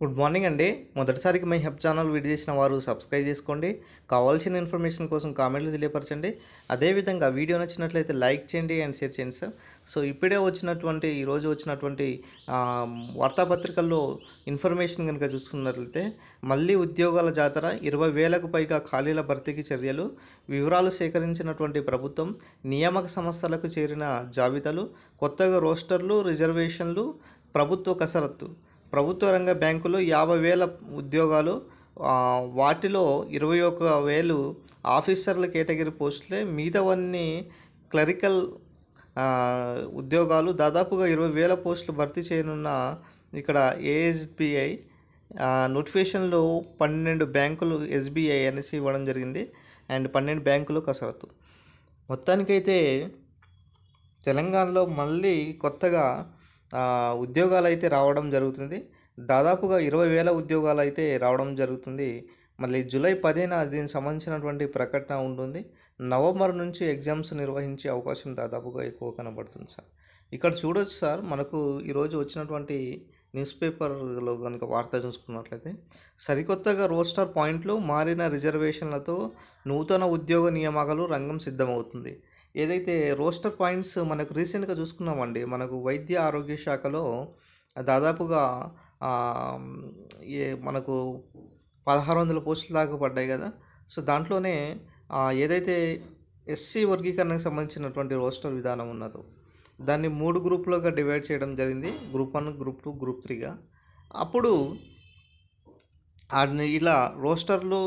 Good morning అండి. మొదటిసారికి my help channel visit చేసిన వారు సబ్స్క్రైబ్ చేసుకోండి. కావాల్సిన ఇన్ఫర్మేషన్ కోసం కామెంట్లు తెలియపరచండి. అదేవిధంగా వీడియో నచ్చినట్లయితే లైక్ చేయండి అండ్ షేర్ చేయండి సార్. సో ఇప్పుడే ఈరోజు వచ్చినటువంటి వార్తాపత్రికల్లో ఇన్ఫర్మేషన్ కనుక చూసుకున్నట్లయితే మళ్ళీ ఉద్యోగాల జాతర 20,000కు పైగా ఖాళీల భర్తీకి చర్యలు, వివరాలు సేకరించినటువంటి ప్రభుత్వం, నియామక సంస్థలకు చేరిన జాబితాలు, కొత్తగా రోస్టర్లు, రిజర్వేషన్లు, ప్రభుత్వ కసరత్తు. ప్రభుత్వ రంగ బ్యాంకులో 50,000 ఉద్యోగాలు, వాటిలో 21,000 ఆఫీసర్ల కేటగిరీ పోస్టులే. మిగతావన్నీ క్లరికల్ ఉద్యోగాలు. దాదాపుగా 20,000 పోస్టులు భర్తీ చేయనున్న ఇక్కడ ఏఎస్బీఐ నోటిఫికేషన్లో 12 బ్యాంకులు ఎస్బీఐ అనేసి ఇవ్వడం జరిగింది. అండ్ 12 బ్యాంకులు కసరత్తు. మొత్తానికైతే తెలంగాణలో మళ్ళీ కొత్తగా ఉద్యోగాలు అయితే రావడం జరుగుతుంది. దాదాపుగా 20,000 ఉద్యోగాలు అయితే రావడం జరుగుతుంది. మళ్ళీ జూలై 10న దీనికి సంబంధించినటువంటి ప్రకటన ఉంటుంది. నవంబర్ నుంచి ఎగ్జామ్స్ నిర్వహించే అవకాశం దాదాపుగా ఎక్కువ కనబడుతుంది సార్. ఇక్కడ చూడొచ్చు సార్, మనకు ఈరోజు వచ్చినటువంటి న్యూస్ పేపర్లో కనుక వార్త చూసుకున్నట్లయితే సరికొత్తగా రోస్టర్ పాయింట్లు, మారిన రిజర్వేషన్లతో నూతన ఉద్యోగ నియామకాలు రంగం సిద్ధమవుతుంది. ఏదైతే రోస్టర్ పాయింట్స్ మనకు రీసెంట్గా చూసుకున్నామండి, మనకు వైద్య ఆరోగ్య శాఖలో దాదాపుగా మనకు 1,600 పోస్టులు దాకా పడ్డాయి కదా. సో దాంట్లోనే ఏదైతే ఎస్సీ వర్గీకరణకు సంబంధించినటువంటి రోస్టర్ విధానం ఉన్నదో దాన్ని 3 గ్రూపులుగా డివైడ్ చేయడం జరిగింది. గ్రూప్ 1, గ్రూప్ 2, గ్రూప్ 3గా. అప్పుడు ఇలా రోస్టర్లు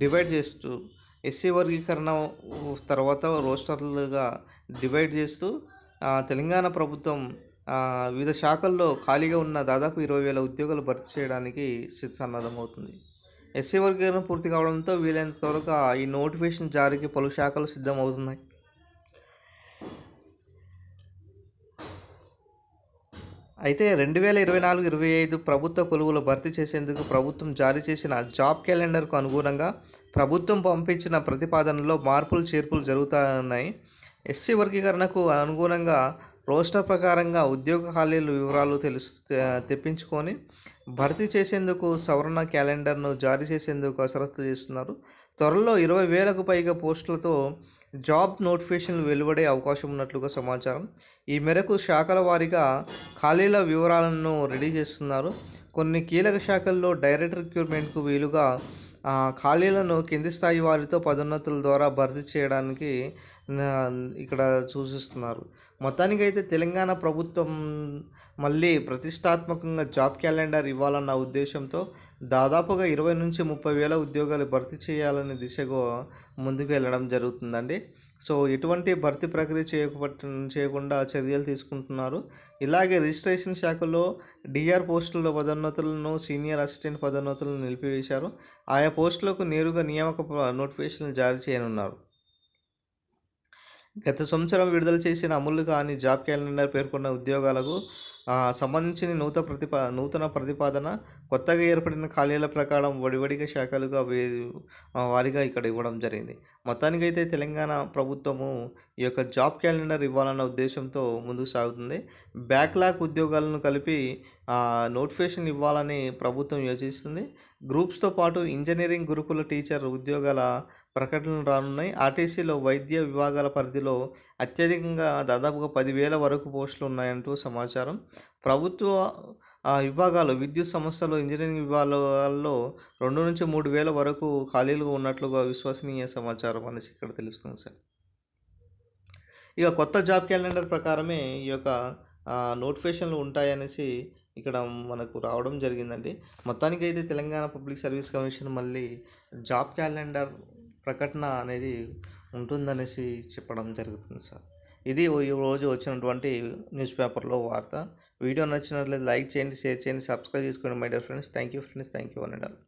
డివైడ్ చేస్తూ ఎస్సీ వర్గీకరణ తర్వాత రోస్టర్లుగా డివైడ్ చేస్తూ తెలంగాణ ప్రభుత్వం వివిధ శాఖల్లో ఖాళీగా ఉన్న దాదాపు 20,000 ఉద్యోగాలు భర్తీ చేయడానికి సన్నద్ధమవుతుంది. ఎస్సీ వర్గీకరణ పూర్తి కావడంతో వీలైనంత త్వరగా ఈ నోటిఫికేషన్ జారీకి పలు శాఖలు సిద్ధమవుతున్నాయి. అయితే 2024-25 ప్రభుత్వ కొలువులు భర్తీ చేసేందుకు ప్రభుత్వం జారీ చేసిన జాబ్ క్యాలెండర్కు అనుగుణంగా ప్రభుత్వం పంపించిన ప్రతిపాదనలో మార్పులు చేర్పులు జరుగుతున్నాయి. ఎస్సీ వర్గీకరణకు అనుగుణంగా రోస్టర్ ప్రకారంగా ఉద్యోగ ఖాళీల వివరాలు తెప్పించుకొని భర్తీ చేసేందుకు సవరణ క్యాలెండర్ను జారీ చేసేందుకు కసరత్తు చేస్తున్నారు. త్వరలో 20,000కు పైగా పోస్టులతో జాబ్ నోటిఫికేషన్లు వెలువడే అవకాశం ఉన్నట్లుగా సమాచారం. ఈ మేరకు శాఖల వారీగా ఖాళీల వివరాలను రెడీ చేస్తున్నారు. కొన్ని కీలక శాఖల్లో డైరెక్ట్ రిక్రూట్మెంట్కు వీలుగా ఖాళీలను కింది స్థాయి వారితో పదోన్నతుల ద్వారా భర్తీ చేయడానికి ఇక్కడ సూచిస్తున్నారు. మొత్తానికైతే తెలంగాణ ప్రభుత్వం మళ్ళీ ప్రతిష్టాత్మకంగా జాబ్ క్యాలెండర్ ఇవ్వాలన్న ఉద్దేశంతో దాదాపుగా 20,000-30,000 ఉద్యోగాలు భర్తీ చేయాలనే దిశగా ముందుకు వెళ్ళడం జరుగుతుందండి. సో ఎటువంటి భర్తీ ప్రక్రియ చేయకుండా చర్యలు తీసుకుంటున్నారు. ఇలాగే రిజిస్ట్రేషన్ శాఖలో డిఆర్ పోస్టుల పదోన్నతులను, సీనియర్ అసిస్టెంట్ పదోన్నతులను నిలిపివేశారు. ఆయా పోస్టులకు నేరుగా నియామక నోటిఫికేషన్లు జారీ చేయనున్నారు. గత సంవత్సరం విడుదల చేసిన అమలు కాని జాబ్ క్యాలెండర్ పేర్కొన్న ఉద్యోగాలకు సంబంధించిన నూతన ప్రతిపాదన కొత్తగా ఏర్పడిన ఖాళీల ప్రకారం వడివడిగా శాఖలుగా వారిగా ఇక్కడ ఇవ్వడం జరిగింది. మొత్తానికైతే తెలంగాణ ప్రభుత్వము ఈ యొక్క జాబ్ క్యాలెండర్ ఇవ్వాలన్న ఉద్దేశంతో ముందుకు సాగుతుంది. బ్యాక్లాగ్ ఉద్యోగాలను కలిపి నోటిఫికేషన్ ఇవ్వాలని ప్రభుత్వం యోచిస్తుంది. గ్రూప్స్తో పాటు ఇంజనీరింగ్, గురుకుల టీచర్ ఉద్యోగాల ప్రకటనలు రానున్నాయి. ఆర్టీసీలో వైద్య విభాగాల పరిధిలో అత్యధికంగా దాదాపుగా 10,000 వరకు పోస్టులు ఉన్నాయంటూ సమాచారం. ప్రభుత్వ విభాగాలు విద్యుత్ సంస్థలు, ఇంజనీరింగ్ విభాగాల్లో 2,000-3,000 వరకు ఖాళీలు ఉన్నట్లుగా విశ్వసనీయ సమాచారం అనేసి ఇక్కడ తెలుస్తుంది సార్. ఇక కొత్త జాబ్ క్యాలెండర్ ప్రకారమే ఈ యొక్క నోటిఫికేషన్లు ఉంటాయనేసి ఇక్కడ మనకు రావడం జరిగిందండి. మొత్తానికైతే తెలంగాణ పబ్లిక్ సర్వీస్ కమిషన్ మళ్ళీ జాబ్ క్యాలెండర్ ప్రకటన అనేది ఉంటుందనేసి చెప్పడం జరుగుతుంది సార్. ఇది ఈరోజు వచ్చినటువంటి న్యూస్ పేపర్లో వార్త. వీడియో నచ్చినట్లయితే లైక్ చేయండి, షేర్ చేయండి, సబ్స్క్రైబ్ చేసుకోండి my dear friends. Thank you friends, thank you one and all.